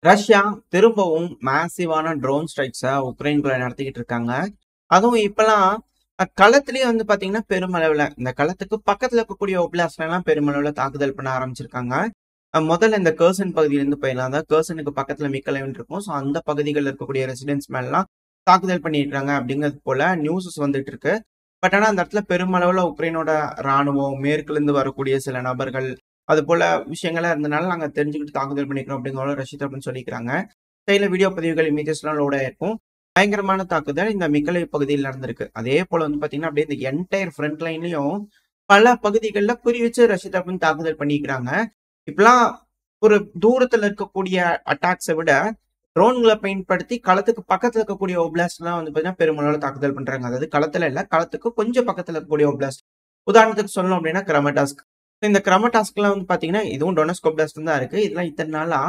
Russia திரும்பவும் மேசிவான drone ஸ்ட்ரைக்ஸ உக்ரைன்குள்ள நடத்திக்கிட்டு இருக்காங்க. அதுவும் இப்பலாம் களத்திலேயே வந்து பார்த்தீங்கன்னா, பெருமளவுல இந்த களத்துக்கு பக்கத்துல இருக்கக்கூடிய ஒப்லாஸ்ட்லலாம் பெருமளவுல தாக்குதல் பண்ண ஆரம்பிச்சிருக்காங்க. முதல்ல இந்த கெர்சன் பகுதியிலேருந்து போயிடலாம். அதாவது கெர்சனுக்கு பக்கத்துல மிக்கலைவ்னு இருக்கும். ஸோ அந்த பகுதிகள்ல இருக்கக்கூடிய ரெசிடென்ட்ஸ் மேலலாம் தாக்குதல் பண்ணியிருக்காங்க அப்படிங்கிறது போல நியூஸஸ் வந்துட்டு இருக்கு. பட் ஆனா அந்த இடத்துல பெருமளவுல உக்ரைனோட ராணுவம், மேற்குலேருந்து வரக்கூடிய சில நபர்கள், அது போல விஷயங்கள்லாம் இருந்தனால நாங்க தெரிஞ்சுக்கிட்டு தாக்குதல் பண்ணிக்கிறோம் அப்படிங்கிற ரஷ்ய தரப்புன்னு சொல்லிக்கிறாங்க. கையில வீடியோ பதிவுகள், இமேஜஸ்லாம் லோட் ஆயிருக்கும். பயங்கரமான தாக்குதல் இந்த மிக்கலைவ் பகுதியில் நடந்திருக்கு. அதே போல வந்து பாத்தீங்கன்னா, அப்படியே இந்த என்டையர் ஃப்ரண்ட் லைன்லயும் பல பகுதிகள்ல குறி வச்சு ரஷ்ய தரப்புன்னு தாக்குதல் பண்ணிக்கிறாங்க. இப்பலாம் ஒரு தூரத்துல இருக்கக்கூடிய அட்டாக்ஸை விட ட்ரோன்களை பயன்படுத்தி களத்துக்கு பக்கத்துல இருக்கக்கூடிய ஒப்லாஸ்ட்லாம் வந்து பாத்தீங்கன்னா பெருமளவுல தாக்குதல் பண்றாங்க. அதாவது களத்துல இல்ல, களத்துக்கு கொஞ்சம் பக்கத்துல இருக்கக்கூடிய ஒப்லாஸ்ட். உதாரணத்துக்கு சொல்லணும் அப்படின்னா கிரமடாஸ்க். இந்த கிரமடாஸ்க்லாம் வந்து பாத்தீங்கன்னா இதுவும் டொனஸ்க் ஒப்லாஸ்ட் தான் இருக்கு. இதெல்லாம் இத்தனை நாளா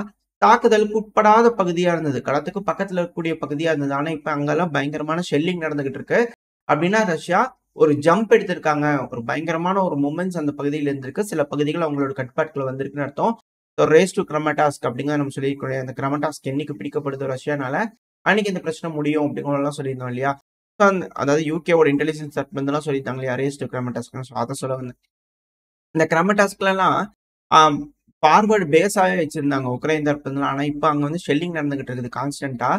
தாக்குதலுக்கு உட்படாத பகுதியா இருந்தது. களத்துக்கு பக்கத்துல இருக்கக்கூடிய பகுதியா இருந்தது. ஆனா இப்ப அங்கெல்லாம் பயங்கரமான ஷெல்லிங் நடந்துகிட்டு இருக்கு. அப்படின்னா ரஷ்யா ஒரு ஜம்ப் எடுத்திருக்காங்க. ஒரு பயங்கரமான ஒரு மூமெண்ட்ஸ் அந்த பகுதியில இருந்திருக்கு. சில பகுதிகள் அவங்களோட கட்டுப்பாட்டுக்குள்ள வந்திருக்குன்னு அர்த்தம். ரேஸ் டு கிரமடாஸ்க் அப்படிங்கிற நம்ம சொல்லியிருக்கோம். அந்த கிரமடாஸ்க் என்னைக்கு பிடிக்கப்படுது ரஷ்யானால அன்னைக்கு இந்த பிரச்சனை முடியும் அப்படிங்கிறதெல்லாம் சொல்லியிருந்தோம் இல்லையா? அதாவது யூகேவோட இன்டெலிஜென்ஸ் டிபார்ட்மெண்ட்லாம் சொல்லியிருந்தாங்க இல்லையா, ரேஸ் டு கிரமடாஸ்க். ஸோ அதை சொல்ல வந்தேன். இந்த கிரமடாஸ்க்லாம் ஃபார்வர்டு பேஸாவே வச்சிருந்தாங்க உக்ரைன் தரப்புல. ஆனா இப்ப அங்க வந்து ஷெல்லிங் நடந்துகிட்டு இருக்குது கான்ஸ்டன்டா.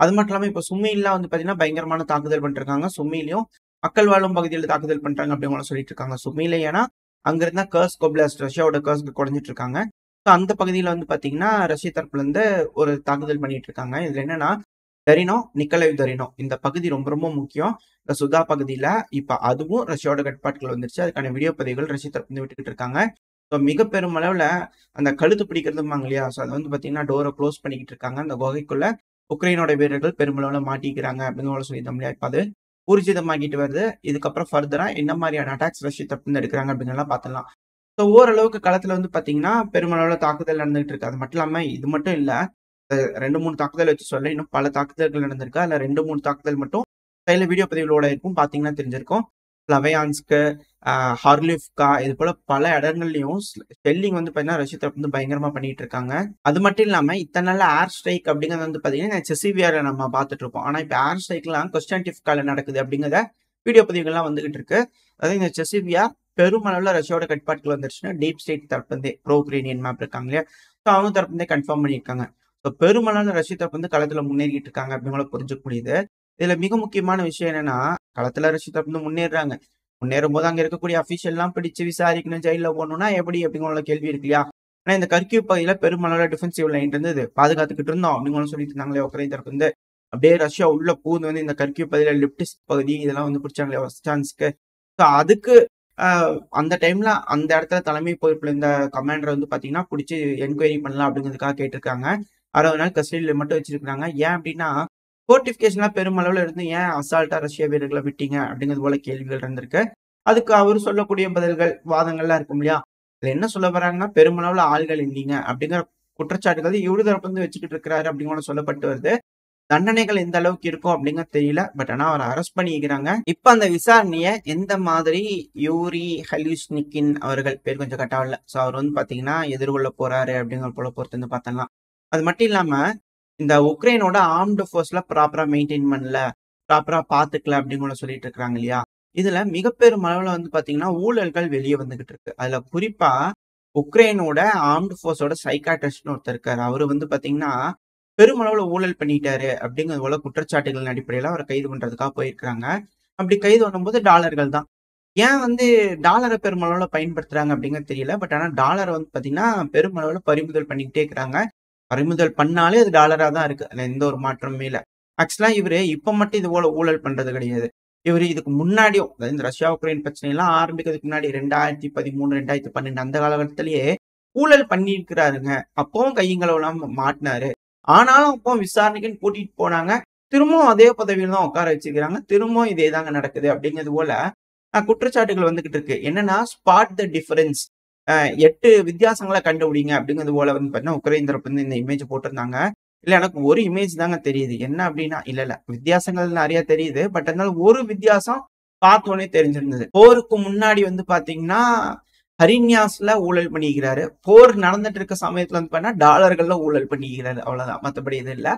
அது மட்டும் இல்லாம இப்ப சும்மிலாம் வந்து பாத்தீங்கன்னா பயங்கரமான தாக்குதல் பண்ணிருக்காங்க. சும்மிலையும் மக்கள் வாழும் பகுதியில் தாக்குதல் பண்றாங்க அப்படின்னு சொல்லிட்டு இருக்காங்க. சும்மில ஏன்னா அங்க இருந்தா கர்ஸ்க் ஒப்லாஸ்ட் ரஷ்யாவோட கர்ஸ்க்கு குறைஞ்சிட்டு இருக்காங்க. ஸோ அந்த பகுதியில வந்து பாத்தீங்கன்னா ரஷ்ய தரப்புல இருந்து ஒரு தாக்குதல் பண்ணிட்டு இருக்காங்க. இதுல என்னன்னா தரினோ, நிக்கலைவ் தரினோ இந்த பகுதி ரொம்ப ரொம்ப முக்கியம். இந்த சுதா பகுதியில இப்ப அதுவும் ரஷ்யாவோட கட்டுப்பாட்டுக்குள்ள வந்துருச்சு. அதுக்கான வீடியோ பதிவுகள் ரஷ்ய தரப்பு விட்டுக்கிட்டு இருக்காங்க. ஸோ மிக பெரும் அளவுல அந்த கழுத்து பிடிக்கிறதுமாங்க இல்லையா? ஸோ அது வந்து பாத்தீங்கன்னா டோரை க்ளோஸ் பண்ணிக்கிட்டு இருக்காங்க. அந்த குகைக்குள்ள உக்ரைனோட வீரர்கள் பெருமளவுல மாட்டிக்கிறாங்க அப்படின்னு சொல்லியிருந்தோம் இல்லையா? இப்ப அது ஊர்ஜிதமாகிட்டு வருது. இதுக்கப்புறம் ஃபர்தரா என்ன மாதிரியான அட்டாக்ஸ் ரஷ்ய தரப்பு எடுக்கிறாங்க அப்படிங்கலாம் பாத்திரலாம். ஸோ ஓரளவுக்கு களத்துல வந்து பாத்தீங்கன்னா பெருமளவுல தாக்குதல் நடந்துகிட்டு இருக்கு. அது மட்டும் இல்லாம இது மட்டும் இல்ல. 2, 3 தாக்குதல் வச்சு சொல்ல இன்னும் பல தாக்குதல்கள் நடந்திருக்கு. அதுல 2, 3 தாக்குதல் மட்டும் கையில வீடியோ பதிவுகளோட இருக்கும். பாத்தீங்கன்னா தெரிஞ்சிருக்கும். ஸ்லவியான்ஸ்க், ஹார்லிவ்கா இது போல பல இடங்கள்லயும் ஷெல்லிங் வந்து பாத்தீங்கன்னா ரஷ்ய தரப்பு வந்து பயங்கரமா பண்ணிட்டு இருக்காங்க. அது மட்டும் இல்லாம இத்தனை நாள் ஏர் ஸ்ட்ரைக் அப்படிங்கிறது வந்து பாத்தீங்கன்னா செசிவியால நம்ம பார்த்துட்டு இருப்போம். ஆனா இப்ப ஏர் ஸ்ட்ரைக்லாம் கொஸ்டான்டிவ்கால நடக்குது அப்படிங்கிறத வீடியோ பதிவுகள்லாம் வந்துகிட்டு இருக்கு. அதாவது இந்த செசிவியா பெருமளவுல ரஷ்யாவோட கட்டுப்பாட்டுக்குள்ள வந்துருச்சுன்னா டீப் ஸ்டேட் தரப்பு வந்து ப்ரோ உக்ரைனியன் மேப் இருக்காங்க இல்லையா? ஸோ அவங்க தரப்பு வந்து கன்ஃபார்ம் பண்ணியிருக்காங்க. ஸோ பெருமளவுல ரஷ்ய தரப்பு வந்து களத்துல முன்னேறிட்டு இருக்காங்க அப்படிங்கிற புரிஞ்சுக்க முடியுது. இதுல மிக முக்கியமான விஷயம் என்னன்னா களத்துல ரஷ்ய தரப்பு வந்து முன்னேறாங்க. முன்னேறும் போது அங்க இருக்கக்கூடிய அபிஷியல்லாம் பிடிச்சு விசாரிக்கணும், ஜெயில போகணும்னா எப்படி அப்படிங்கிற கேள்வி இருக்கு இல்லையா? ஆனா இந்த கர்கிவ் பகுதியில பெருமளவுல டிஃபென்சிவ் லைன் இருந்தது, பாதுகாத்துக்கிட்டு இருந்தோம் அப்படின்னு சொல்லிட்டு இருந்தாங்களே உக்ரைன் தரப்பு வந்து. அப்படியே ரஷ்யா உள்ள பூந்து வந்து இந்த கர்கிவ் பகுதியில லிப்டிஸ்க் பகுதி இதெல்லாம் வந்து பிடிச்சாங்களே ஒஸ்டான்ஸ்க்கு. ஸோ அதுக்கு அந்த டைம்ல அந்த இடத்துல தலைமை பொறுப்புல இந்த கமாண்டர் வந்து பாத்தீங்கன்னா பிடிச்சி என்கொயரி பண்ணலாம் அப்படிங்கிறதுக்காக கேட்டிருக்காங்க. 60 நாள் கஸ்டடியில மட்டும் வச்சிருக்காங்க. ஏன் அப்படின்னா போர்டிபிகேஷன்லாம் பெருமளவுல இருந்து ஏன் அசால்ட்டா ரஷ்ய வீரர்களை விட்டீங்க அப்படிங்கிறது போல கேள்விகள் இருந்திருக்கு. அதுக்கு அவர் சொல்லக்கூடிய பதில்கள், வாதங்கள்லாம் இருக்கும் இல்லையா? இதுல என்ன சொல்ல வராங்கன்னா பெருமளவுல ஆள்கள் இல்லீங்க அப்படிங்கிற குற்றச்சாட்டுகள் இவரு தரப்பு வந்து வச்சுக்கிட்டு இருக்கிறாரு அப்படின்னு சொல்லப்பட்டு வருது. தண்டனைகள் எந்த அளவுக்கு இருக்கும் அப்படிங்கிறது தெரியல. பட் ஆனா அவரை அரெஸ்ட் பண்ணிக்கிறாங்க. இப்ப அந்த விசாரணைய எந்த மாதிரி யூரி ஹல்யூஷ்னிக்கின் அவர்கள் பேர் கொஞ்சம் கட்டாவல. ஸோ அவர் வந்து பாத்தீங்கன்னா எதிர்கொள்ள போறாரு அப்படிங்கிற போல பொறுத்து வந்து பார்த்தலாம். அது மட்டும் இல்லாம இந்த உக்ரைனோட ஆர்ம்டு ஃபோர்ஸ்ல ப்ராப்பரா மெயின்டைன் பண்ணல, ப்ராப்பரா பாத்துக்கல அப்படின்னு சொல்லிட்டு இருக்காங்க இல்லையா? இதுல மிகப்பெரும் அளவுல வந்து பாத்தீங்கன்னா ஊழல்கள் வெளியே வந்துகிட்டு இருக்கு. அதுல குறிப்பா உக்ரைனோட ஆர்ம்டு ஃபோர்ஸோட சைக்காட்ரிஸ்ட்னு ஒருத்தர் இருக்காரு. அவரு வந்து பாத்தீங்கன்னா பெருமளவுல ஊழல் பண்ணிட்டாரு அப்படிங்கிறது போல குற்றச்சாட்டுகளின் அடிப்படையில அவரை கைது பண்றதுக்காக போயிருக்காங்க. அப்படி கைது பண்ணும்போது டாலர்கள் தான். ஏன் வந்து டாலரை பெருமளவுல பயன்படுத்துறாங்க அப்படிங்கிறது தெரியல. பட் ஆனா டாலரை வந்து பாத்தீங்கன்னா பெருமளவுல பறிமுதல் பண்ணிக்கிட்டே இருக்கிறாங்க. பறிமுதல் பண்ணாலே அது டாலரா தான் இருக்கு. அதுல எந்த ஒரு மாற்றமுமே இல்ல. ஆக்சுவலா இவரு இப்ப மட்டும் இது போல ஊழல் பண்றது கிடையாது. இவரு இதுக்கு முன்னாடியும் அதாவது இந்த ரஷ்யா உக்ரைன் பிரச்சனை எல்லாம் ஆரம்பிக்கிறதுக்கு முன்னாடி 2013, 2012 அந்த காலகட்டத்திலேயே ஊழல் பண்ணியிருக்கிறாருங்க. அப்பவும் கையுங்களவுலாம் மாட்டினாரு. ஆனாலும் அப்போ விசாரணைக்குன்னு கூட்டிட்டு போனாங்க. திரும்பவும் அதே பதவியில தான் உட்கார வச்சுக்கிறாங்க. திரும்பவும் இதே தாங்க நடக்குது அப்படிங்கிறது போல குற்றச்சாட்டுகள் வந்துகிட்டு இருக்கு. என்னன்னா ஸ்பாட் த டிஃபரன்ஸ் 8 வித்தியாசங்கள கண்டுபிடிங்க அப்படிங்கிறது போல வந்து பார்த்தீங்கன்னா, உக்ரைன் தரப்பு வந்து இந்த இமேஜ் போட்டிருந்தாங்க. இல்ல எனக்கு ஒரு இமேஜ் தாங்க தெரியுது. என்ன அப்படின்னா இல்ல வித்தியாசங்கள் நெறைய தெரியுது. பட் இருந்தாலும் ஒரு வித்தியாசம் பார்த்தோனே தெரிஞ்சிருந்தது. போருக்கு முன்னாடி வந்து பார்த்தீங்கன்னா, ஹரின்யாஸ்ல ஊழல் பண்ணிக்கிறாரு. போர் நடந்துட்டு இருக்க சமயத்துல வந்து பார்த்தா டாலர்கள்ல ஊழல் பண்ணிக்கிறாரு. அவ்வளவுதான். மத்தபடி இது இல்ல.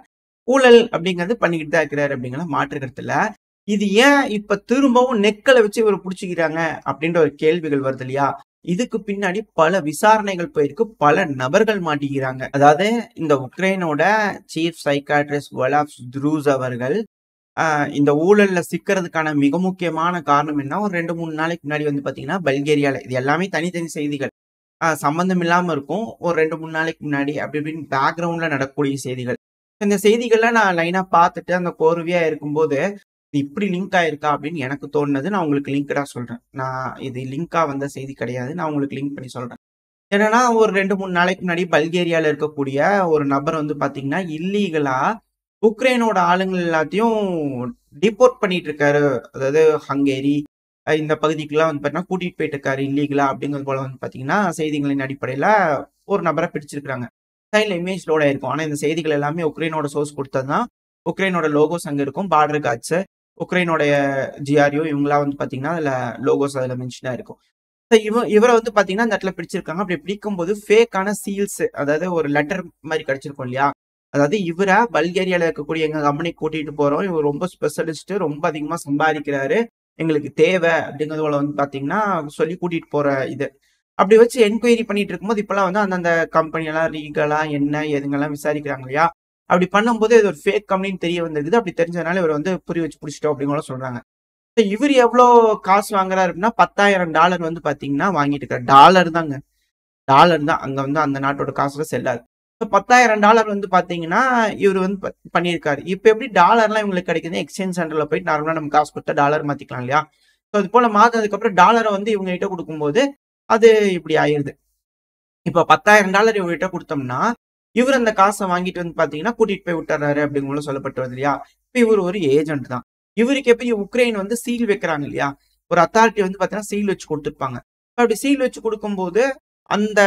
ஊழல் அப்படிங்கிறது பண்ணிக்கிட்டு தான் இருக்கிறாரு அப்படிங்கிற மாற்று கருத்து இல்ல. இது ஏன் இப்ப திரும்பவும் நெக்கல வச்சு இவர் புடிச்சுக்கிறாங்க அப்படின்ற ஒரு கேள்விகள் வருது இல்லையா? இதுக்கு பின்னாடி பல விசாரணைகள் போயிருக்கு. பல நபர்கள் மாட்டிக்கிறாங்க. அதாவது இந்த உக்ரைனோட சீஃப் சைக்காட்ரிஸ்ட் வொலாஃப் த்ரூஸ் அவர்கள் இந்த ஊழல்ல சிக்கிறதுக்கான மிக முக்கியமான காரணம் என்ன? ஒரு 2, 3 நாளைக்கு முன்னாடி வந்து பார்த்தீங்கன்னா, பல்கேரியால இது எல்லாமே தனித்தனி செய்திகள். சம்மந்தம் இல்லாம இருக்கும். ஒரு 2, 3 நாளைக்கு முன்னாடி அப்படி இப்படின்னு பேக்கிரவுண்ட்ல நடக்கக்கூடிய செய்திகள். இந்த செய்திகள்லாம் நான் லைனா பார்த்துட்டு அந்த கோர்வையா இருக்கும்போது, இது இப்படி லிங்க் ஆயிருக்கா அப்படின்னு எனக்கு தோணுனது. நான் உங்களுக்கு லிங்க்டா சொல்றேன். நான் இது லிங்கா வந்த செய்தி கிடையாது. நான் உங்களுக்கு லிங்க் பண்ணி சொல்றேன். என்னன்னா, ஒரு 2, 3 நாளைக்கு முன்னாடி பல்கேரியால இருக்கக்கூடிய ஒரு நபர் வந்து பார்த்தீங்கன்னா, இல்லீகலா உக்ரைனோட ஆளுங்கள் எல்லாத்தையும் டிபோர்ட் பண்ணிட்டு இருக்காரு. அதாவது ஹங்கேரி இந்த பகுதிக்கெல்லாம் வந்து பார்த்தீங்கன்னா கூட்டிட்டு போயிட்டு இருக்காரு இல்லீகலா அப்படிங்கிறது போல வந்து பார்த்தீங்கன்னா செய்திகளின் அடிப்படையில ஒரு நபரை பிடிச்சிருக்காங்க. சைட்ல இமேஜ் லோட் ஆயிருக்கும். ஆனா இந்த செய்திகள் எல்லாமே உக்ரைனோட சோர்ஸ் கொடுத்ததுதான். உக்ரைனோட லோகோஸ் அங்க இருக்கும். பார்டர் காட்ஸ் உக்ரைனோட ஜிஆர்யூ இவங்கெல்லாம் வந்து பார்த்தீங்கன்னா அதுல லோகோஸ் அதுல மென்ஷனா இருக்கும். இவரை வந்து பாத்தீங்கன்னா அந்த இடத்துல பிடிச்சிருக்காங்க. அப்படி பிடிக்கும்போது ஃபேக்கான சீல்ஸ் அதாவது ஒரு லெட்டர் மாதிரி கிடைச்சிருக்கும் இல்லையா? அதாவது இவரை பல்கேரியால இருக்கக்கூடிய எங்க கம்பெனி கூட்டிட்டு போறோம். இவர் ரொம்ப ஸ்பெஷலிஸ்ட், ரொம்ப அதிகமா சம்பாதிக்கிறாரு. எங்களுக்கு தேவை அப்படிங்கிறது போல வந்து பாத்தீங்கன்னா சொல்லி கூட்டிட்டு போற இது. அப்படி வச்சு என்கொயரி பண்ணிட்டு இருக்கும்போது இப்பெல்லாம் வந்து அந்தந்த கம்பெனி எல்லாம் லீகலா என்ன ஏதுங்கெல்லாம் விசாரிக்கிறாங்க இல்லையா? அப்படி பண்ணும்போது இது ஒரு ஃபேக் கம்பெனின்னு தெரிய வந்திருக்குது. அப்படி தெரிஞ்சதுனால இவர் வந்து புரி வச்சு பிடிச்சிட்டோம் அப்படிங்கிற சொல்றாங்க. இவர் எவ்வளோ காசு வாங்குறாரு அப்படின்னா $10,000 வந்து பாத்தீங்கன்னா வாங்கிட்டு இருக்காரு. டாலர் தாங்க. டாலர் தான். அங்க வந்து அந்த நாட்டோட காசுல செல்லாது. $10,000 வந்து பாத்தீங்கன்னா இவர் வந்து பண்ணியிருக்காரு. இப்ப எப்படி டாலர்லாம் இவங்களுக்கு கிடைக்குது? எக்ஸ்சேஞ்ச் சென்டர்ல போயிட்டு நார்மலா நம்ம காசு கொடுத்தா டாலர் மாத்திக்கலாம் இல்லையா? அது போல மாத்தினதுக்கு அப்புறம் டாலரை வந்து இவங்க கிட்ட கொடுக்கும்போது அது இப்படி ஆயிருது. இப்ப $10,000 இவர்கிட்ட கொடுத்தோம்னா இவர் அந்த காசை வாங்கிட்டு வந்து பாத்தீங்கன்னா கூட்டிட்டு போய் விட்டுறாரு அப்படிங்கிறது சொல்லப்பட்டு வருது இல்லையா? இப்ப இவர் ஒரு ஏஜென்ட் தான். இவருக்கு எப்படி உக்ரைன் வந்து சீல் வைக்கிறாங்க இல்லையா? ஒரு அத்தாரிட்டி வந்து பாத்தீங்கன்னா சீல் வச்சு கொடுத்துருப்பாங்க. அப்படி சீல் வச்சு கொடுக்கும்போது அந்த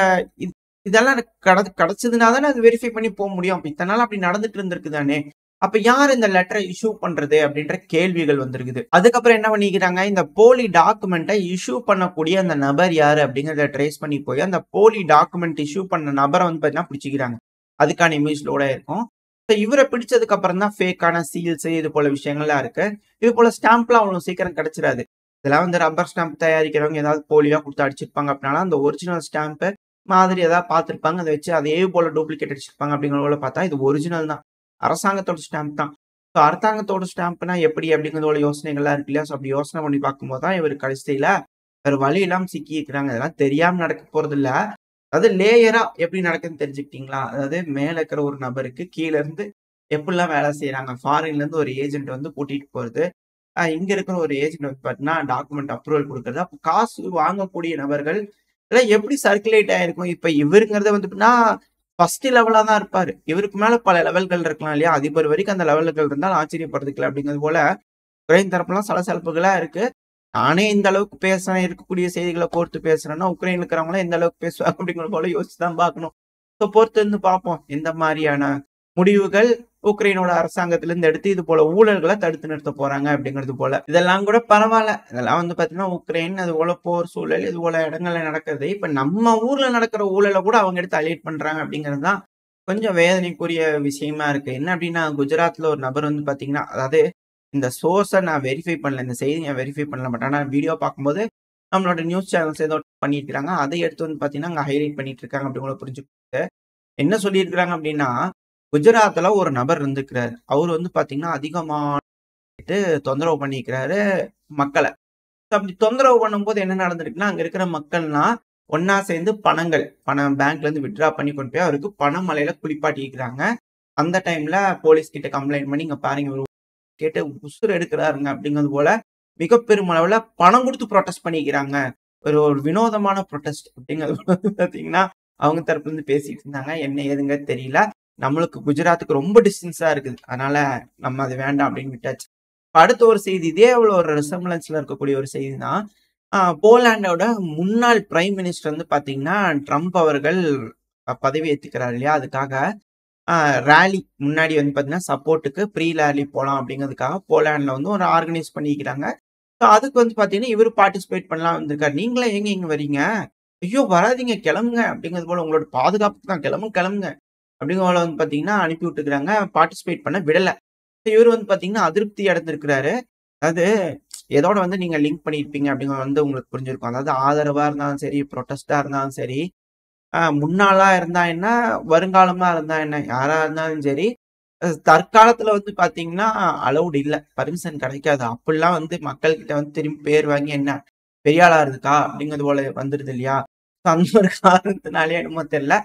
இதெல்லாம் எனக்கு கிடைச்சதுனா தானே அது வெரிஃபை பண்ணி போக முடியும். அப்ப இத்தனை நாள் அப்படி நடந்துட்டு இருந்திருக்கு தானே. அப்ப யார் இந்த லெட்டரை இஷ்யூ பண்றது அப்படின்ற கேள்விகள் வந்திருக்குது. அதுக்கப்புறம் என்ன பண்ணிக்கிறாங்க, இந்த போலி டாக்குமெண்ட்டை இஷ்யூ பண்ணக்கூடிய அந்த நபர் யாரு அப்படிங்கிறத ட்ரேஸ் பண்ணி போய் அந்த போலி டாக்குமெண்ட் இஷ்யூ பண்ண நபரை வந்து பாத்தீங்கன்னா பிடிச்சிக்கிறாங்க. அதுக்கான இமேஜ் லோட இருக்கும். இவரை பிடிச்சதுக்கு அப்புறம் தான் ஃபேக்கான சீல்ஸ் இது போல விஷயங்கள்லாம் இருக்கு. இது போல ஸ்டாம்ப்லாம் அவ்வளவு சீக்கிரம் கிடைச்சிடாது. இதெல்லாம் வந்து ரப்பர் ஸ்டாம்ப் தயாரிக்கிறவங்க ஏதாவது போலியா கொடுத்து அடிச்சிருப்பாங்க அப்படின்னால அந்த ஒரிஜினல் ஸ்டாம்ப் மாதிரி ஏதாவது பார்த்துருப்பாங்க. அதை வச்சு அதே போல டூப்ளிகேட் அடிச்சிருப்பாங்க அப்படிங்கிறத பார்த்தா இது ஒரிஜினல் தான். அரசாங்கத்தோட ஸ்டாம்ப் தான். ஸோ அரசாங்கத்தோட ஸ்டாம்ப்னா எப்படி அப்படிங்கிறதோட யோசனைகள்லாம் இருக்கு இல்லையா? ஸோ அப்படி யோசனை பண்ணி பார்க்கும்போது தான் இவர் கடைசியில வேற வழி இல்லாம சிக்கி இருக்கிறாங்க. இதெல்லாம் தெரியாம நடக்க போறது இல்ல. அதாவது லேயரா எப்படி நடக்குதுன்னு தெரிஞ்சுக்கிட்டீங்களா? அதாவது மேல இருக்கிற ஒரு நபருக்கு கீழ இருந்து எப்படிலாம் வேலை செய்யறாங்க. ஃபாரின்ல இருந்து ஒரு ஏஜென்ட் வந்து கூட்டிட்டு போறது. இங்க இருக்கிற ஒரு ஏஜென்ட் வந்து பார்த்தீங்கன்னா டாக்குமெண்ட் அப்ரூவல் கொடுக்கறது. அப்போ காசு வாங்கக்கூடிய நபர்கள் இதெல்லாம் எப்படி சர்க்குலேட் ஆயிருக்கும்? இப்ப இவருங்கிறத வந்து எப்படின்னா ஃபர்ஸ்ட் லெவலா தான் இருப்பாரு. இவருக்கு மேல பல லெவல்கள் இருக்கலாம் இல்லையா? அதிபர் வரைக்கும் அந்த லெவல்கள் இருந்தால் ஆச்சரியப்படுறதுக்கு அப்படிங்கிறது போல உக்ரைன் தரப்புலாம் சலசலப்புகளா இருக்கு. நானே இந்த அளவுக்கு பேசுறேன், இருக்கக்கூடிய செய்திகளை கோர்த்து பேசுறேன்னா, உக்ரைன்ல இருக்கிறவங்களாம் எந்த அளவுக்கு பேசுவாங்க அப்படிங்கிற போல யோசிச்சு தான் பார்க்கணும். ஸோ பொறுத்து இருந்து பார்ப்போம். எந்த மாதிரியான முடிவுகள் உக்ரைனோட அரசாங்கத்திலிருந்து எடுத்து இது போல ஊழல்களை தடுத்து நிறுத்த போறாங்க அப்படிங்கிறது போல. இதெல்லாம் கூட பரவாயில்ல. இதெல்லாம் வந்து பாத்தீங்கன்னா உக்ரைன் அது போல போர் சூழல் இது போல இடங்கள்ல நடக்குது. இப்ப நம்ம ஊர்ல நடக்கிற ஊழலை கூட அவங்க எடுத்து ஹைலைட் பண்றாங்க அப்படிங்கிறது தான் கொஞ்சம் வேதனைக்குரிய விஷயமா இருக்கு. என்ன அப்படின்னா குஜராத்ல ஒரு நபர் வந்து பாத்தீங்கன்னா அதாவது இந்த சோர்ஸை நான் வெரிஃபை பண்ணல. இந்த செய்தி நான் வெரிஃபை பண்ணல. பட் ஆனால் வீடியோ பார்க்கும்போது நம்மளோட நியூஸ் சேனல்ஸ் ஏதோ பண்ணியிருக்காங்க. அதை எடுத்து வந்து பார்த்தீங்கன்னா அங்கே ஹைலைட் பண்ணிட்டு இருக்காங்க அப்படிங்கிற புரிஞ்சுக்கிட்டு என்ன சொல்லியிருக்கிறாங்க அப்படின்னா குஜராத்ல ஒரு நபர் இருந்துக்கிறாரு. அவர் வந்து பார்த்தீங்கன்னா அதிகமாட்டு தொந்தரவு பண்ணிக்கிறாரு மக்களை. அப்படி தொந்தரவு பண்ணும்போது என்ன நடந்திருக்குன்னா அங்க இருக்கிற மக்கள்லாம் ஒன்னா சேர்ந்து பணம் பேங்க்ல இருந்து வித்ட்ரா பண்ணி கொண்டு போய் அவருக்கு பணம் மலையில குளிப்பாட்டிக்கிறாங்க. அந்த டைம்ல போலீஸ் கிட்ட கம்ப்ளைண்ட் பண்ணி இங்க பாருங்க கேட்டு உசுறு எடுக்கிறாருங்க அப்படிங்கிறது போல மிக பெருமளவுல பணம் கொடுத்து ப்ரொடெஸ்ட் பண்ணிக்கிறாங்க. ஒரு வினோதமான ப்ரொடெஸ்ட் அப்படிங்கிறது பாத்தீங்கன்னா அவங்க தரப்புல இருந்து பேசிட்டு இருந்தாங்க. என்ன ஏதுங்க தெரியல. நம்மளுக்கு குஜராத்துக்கு ரொம்ப டிஸ்டன்ஸா இருக்குது. அதனால நம்ம அது வேண்டாம் அப்படின்னு விட்டாச்சு. அடுத்த ஒரு செய்தி இதே அவ்வளவு ஒரு ரிசம்பிளன்ஸ்ல இருக்கக்கூடிய ஒரு செய்தி தான். போலாண்டோட முன்னாள் பிரைம் மினிஸ்டர் வந்து பாத்தீங்கன்னா ட்ரம்ப் அவர்கள் பதவி ஏத்துக்கிறார் இல்லையா? அதுக்காக ரேலி முன்னாடி வந்து பார்த்தீங்கன்னா சப்போர்ட்டுக்கு ப்ரீ ரேலி போகலாம் அப்படிங்கிறதுக்காக போலாண்டில் வந்து ஒரு ஆர்கனைஸ் பண்ணிக்கிறாங்க. ஸோ அதுக்கு வந்து பார்த்தீங்கன்னா இவர் பார்ட்டிசிபேட் பண்ணலாம் வந்திருக்காரு. நீங்களே எங்க இங்கே வரீங்க? ஐயோ வராதீங்க கிளம்புங்க அப்படிங்கிறது போல உங்களோட பாதுகாப்புக்கு தான் கிளம்புங்க அப்படிங்கிற போல வந்து பாத்தீங்கன்னா அனுப்பி விட்டுக்கிறாங்க. பார்ட்டிசிபேட் பண்ண விடல. இவரு வந்து பாத்தீங்கன்னா அதிருப்தி அடைந்திருக்கிறாரு. அதாவது எதோட வந்து நீங்க லிங்க் பண்ணியிருப்பீங்க அப்படிங்கிறது வந்து உங்களுக்கு புரிஞ்சிருக்கும். அதாவது ஆதரவா இருந்தாலும் சரி, புரொட்டஸ்டா இருந்தாலும் சரி, முன்னாளா இருந்தா என்ன, வருங்காலமா இருந்தா என்ன, யாரா இருந்தாலும் சரி, தற்காலத்துல வந்து பாத்தீங்கன்னா அலவுட் இல்ல. பர்மிஷன் கிடைக்காது. அப்படிலாம் வந்து மக்கள்கிட்ட வந்து திரும்பி பேர் வாங்கி என்ன பெரிய ஆளா இருக்கா அப்படிங்கிறது போல வந்துருது இல்லையா? அந்த ஒரு காரணத்தினாலயே என்னமோ தெரியல.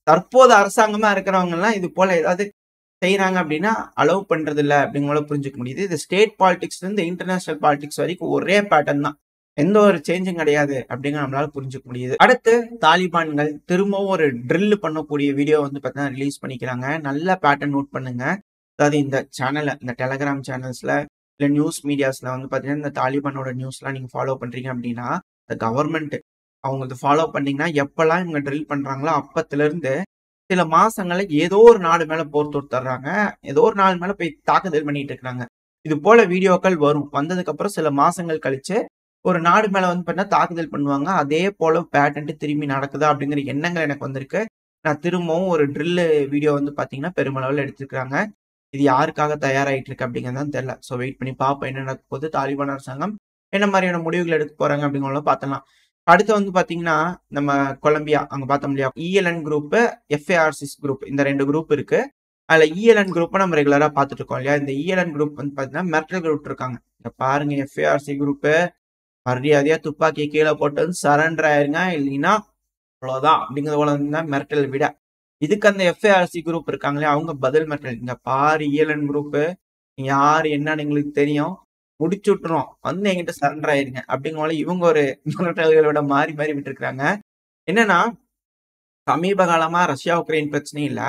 தற்போது அரசாங்கமா இருக்கிறவங்க எல்லாம் இது போல ஏதாவது செய்யறாங்க அப்படின்னா அலோவ் பண்றது இல்ல அப்படிங்கறத புரிஞ்சுக்க முடியுது. இது ஸ்டேட் பாலிடிக்ஸ்ல இருந்து இன்டர்நேஷனல் பாலிடிக்ஸ் வரைக்கும் ஒரே பேட்டர்ன் தான். எந்த ஒரு சேஞ்சும் கிடையாது அப்படிங்கிற நம்மளால புரிஞ்சுக்க முடியுது. அடுத்து தாலிபான்கள் திரும்பவும் ஒரு ட்ரில் பண்ணக்கூடிய வீடியோ வந்து பார்த்தீங்கன்னா ரிலீஸ் பண்ணிக்கிறாங்க. நல்ல பேட்டர்ன் நோட் பண்ணுங்க. அதாவது இந்த சேனல்ல இந்த டெலகிராம் சேனல்ஸ்ல இல்ல நியூஸ் மீடியாஸ்ல வந்து பார்த்தீங்கன்னா இந்த தாலிபானோட நியூஸ்லாம் நீங்க ஃபாலோ பண்றீங்க அப்படின்னா இந்த கவர்மெண்ட் அவங்க ஃபாலோ பண்ணீங்கன்னா எப்பெல்லாம் இவங்க ட்ரில் பண்றாங்களோ அப்பத்துல இருந்து சில மாசங்கள்ல ஏதோ ஒரு நாடு மேல போர் தொடுத்துறாங்க. ஏதோ ஒரு நாடு மேல போய் தாக்குதல் பண்ணிட்டு இருக்காங்க. இது போல வீடியோக்கள் வரும். வந்ததுக்கு அப்புறம் சில மாசங்கள் கழிச்சு ஒரு நாடு மேல வந்து பார்த்தீங்கன்னா தாக்குதல் பண்ணுவாங்க. அதே போல பேட்டர்ன் திரும்பி நடக்குதா அப்படிங்கிற எண்ணங்கள் எனக்கு வந்திருக்கு. நான் திரும்பவும் ஒரு ட்ரில் வீடியோ வந்து பார்த்தீங்கன்னா பெருமளவுல எடுத்திருக்காங்க. இது யாருக்காக தயாராயிட்டு இருக்கு அப்படிங்கிறது தான் தெரியல. ஸோ வெயிட் பண்ணி பார்ப்போம் என்ன நடக்க போகுது. தாலிபான் அரசாங்கம் என்ன மாதிரியான முடிவுகள் எடுக்க போறாங்க அப்படிங்கிறத பார்த்தலாம். அடுத்து வந்து பாத்தீங்கன்னா நம்ம கொலம்பியா அங்க பார்த்தோம் இல்லையா? இஎல்என் குரூப், எஃப்ஏஆர்சிஸ் குரூப் இந்த 2 குரூப் இருக்கு. அதுல இஎல்என் குரூப்ப நம்ம ரெகுலரா பார்த்துட்டு இருக்கோம் இல்லையா? இந்த இஎல்என் குரூப் வந்து பாத்தீங்கன்னா மிரட்டல் குரூப் இருக்காங்க. இங்க பாருங்க எஃப்ஏஆர்சி குரூப் மரியாதையா துப்பாக்கியை கீழே போட்டு வந்து சரண்டர் ஆயிருங்க. இல்லைன்னா அவ்வளவுதான் அப்படிங்கிறது போல தான் மிரட்டல் விட. இதுக்கு அந்த எஃப்ஏஆர்சி குரூப் இருக்காங்களே அவங்க பதில் மிரட்டல். இங்க பாரு இஎல்என் குரூப் யாரு என்னன்னு எங்களுக்கு தெரியும். முடிச்சு விட்டுரும். வந்து என்கிட்ட சரண்டர் ஆயிருங்க. அப்படிங்கிற போல இவங்க ஒரு மிரட்டல்களோட மாறி மாறி விட்டுருக்காங்க. என்னன்னா சமீப காலமா ரஷ்யா உக்ரைன் பிரச்சனையில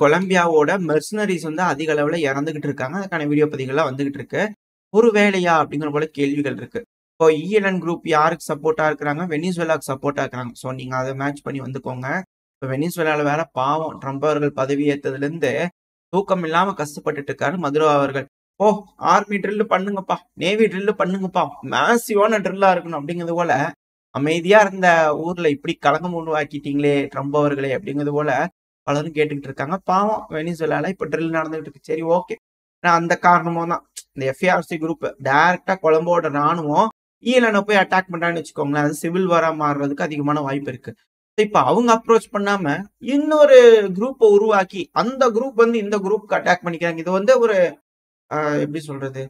கொலம்பியாவோட மெர்சனரிஸ் வந்து அதிக அளவுல இறந்துகிட்டு இருக்காங்க. அதுக்கான வீடியோ பதிவுகள்லாம் வந்துகிட்டு இருக்கு. ஒரு வேலையா அப்படிங்கிற போல கேள்விகள் இருக்கு. இப்போ இஎல்என் குரூப் யாருக்கு சப்போர்ட்டா இருக்கிறாங்க? வெனிசுவேலாக்கு சப்போர்ட்டா இருக்கிறாங்க. ஸோ நீங்க அதை மேட்ச் பண்ணி வந்துக்கோங்க. இப்போ வெனிசுவேலால வேற பாவம் ட்ரம்ப் அவர்கள் பதவி ஏற்றதுல இருந்து தூக்கம் இல்லாம கஷ்டப்பட்டுட்டு இருக்காரு மதுரோ அவர்கள். ஓ ஆர்மி ட்ரில் பண்ணுங்கப்பா, நேவி ட்ரில் பண்ணுங்கப்பா, மேசிவான ட்ரில்லா இருக்கணும் அப்படிங்கிறது போல அமைதியா இருந்த ஊர்ல இப்படி கலகம் உருவாக்கிட்டீங்களே ட்ரம்ப் அவர்களே அப்படிங்கிறது போல பலரும் கேட்டுக்கிட்டு இருக்காங்க. பாவம் வெனிசுவேலால இப்ப ட்ரில் நடந்துகிட்டு இருக்கு. சரி ஓகே. அந்த காரணமும் தான் இந்த எஃப்ஏஆர்சி குரூப் டைரக்டா கொலம்போட ராணுவம் ஈலனை போய் அட்டாக் பண்றான்னு வச்சுக்கோங்களேன். அது சிவில் வாரா மாறுறதுக்கு அதிகமான வாய்ப்பு இருக்கு. இப்ப அவங்க அப்ரோச் பண்ணாம இன்னொரு குரூப்பை உருவாக்கி அந்த குரூப் வந்து இந்த குரூப்க்கு அட்டாக் பண்ணிக்கிறாங்க. இது வந்து ஒரு எப்படி சொல்றது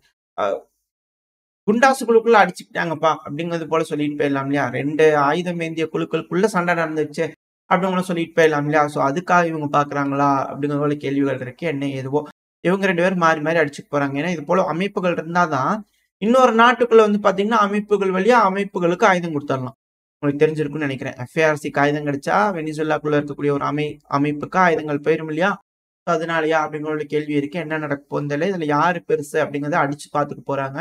குண்டாசுக்குழுக்குள்ள அடிச்சுக்கிட்டாங்கப்பா அப்படிங்கிறது போல சொல்லிட்டு போயிடலாம் இல்லையா? 2 ஆயுதம் ஏந்திய குழுக்களுக்குள்ள சண்டை நடந்துச்சு அப்படிங்கிற சொல்லிட்டு போயிடலாம் இல்லையா? ஸோ அதுக்காக இவங்க பாக்குறாங்களா அப்படிங்கிற போல கேள்விகள் இருக்கு. என்ன எதுவோ இவங்க 2 பேரும் மாறி மாறி அடிச்சுட்டு போறாங்க. ஏன்னா இது போல அமைப்புகள் இருந்தாதான் இன்னொரு நாட்டுக்குள்ள வந்து பாத்தீங்கன்னா அமைப்புகள் வழியா அமைப்புகளுக்கு ஆயுதம் கொடுத்துடலாம். உங்களுக்கு தெரிஞ்சிருக்கும்னு நினைக்கிறேன். எஃப்ஏஆர்சிக்கு ஆயுதம் கிடைச்சா வெனிசுவேலாக்குள்ள இருக்கக்கூடிய ஒரு அமைப்புக்கு ஆயுதங்கள் போயிரும் இல்லையா? அதனாலயா அப்படிங்கிற கேள்வி இருக்கு. என்ன நடக்க போகுதுன்னு தெரியல. இதுல யாரு பெருசு அப்படிங்கறத அடிச்சு பாத்துட்டு போறாங்க.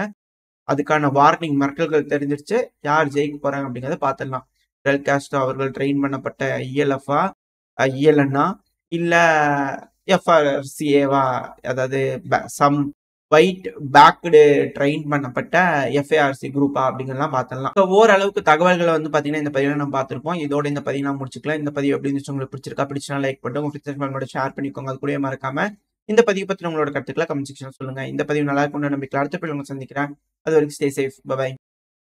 அதுக்கான வார்னிங் மிரட்டல்கள் தெரிஞ்சிருச்சு. யார் ஜெயிக்க போறாங்க அப்படிங்கிறத பார்த்துடலாம். டெல் காஸ்ட்ரோ அவர்கள் ட்ரெயின் பண்ணப்பட்ட இஎல்எஃப்ஆ, இஎல்என்ஆ இல்ல எஃப்ஆர்சிஏவா அதாவது சம் ஒயிட் பேக்டு ட்ரெயின் பண்ணப்பட்ட எஃப்ஏஆர்சி குரூப்பா அப்படிங்கலாம் பார்த்துடலாம். ஸோ ஓரளவுக்கு தகவல்களை வந்து பார்த்தீங்கன்னா இந்த பதிவில் நம்ம பார்த்துருப்போம். இதோட இந்த பதிவு நான் முடிச்சுக்கலாம். இந்த பதிவு எப்படி இருந்துச்சு உங்களுக்கு பிடிச்சிருக்கா? பிடிச்சா லைக் பண்ணிட்டு உங்க ஃப்ரெண்ட்ஸ் ஷேர் பண்ணிக்கோங்க. அது கூட மறக்காம இந்த பதிவு பத்தி உங்களோட கருத்துக்களை கமெண்ட் செக்ஷன் சொல்லுங்க. இந்த பதிவு நல்லா இருக்கும்னு நம்பிக்கை அடுத்த பதிவு உங்களை சந்திக்கிறேன். அது வரைக்கும் ஸ்டே சேஃப். பை.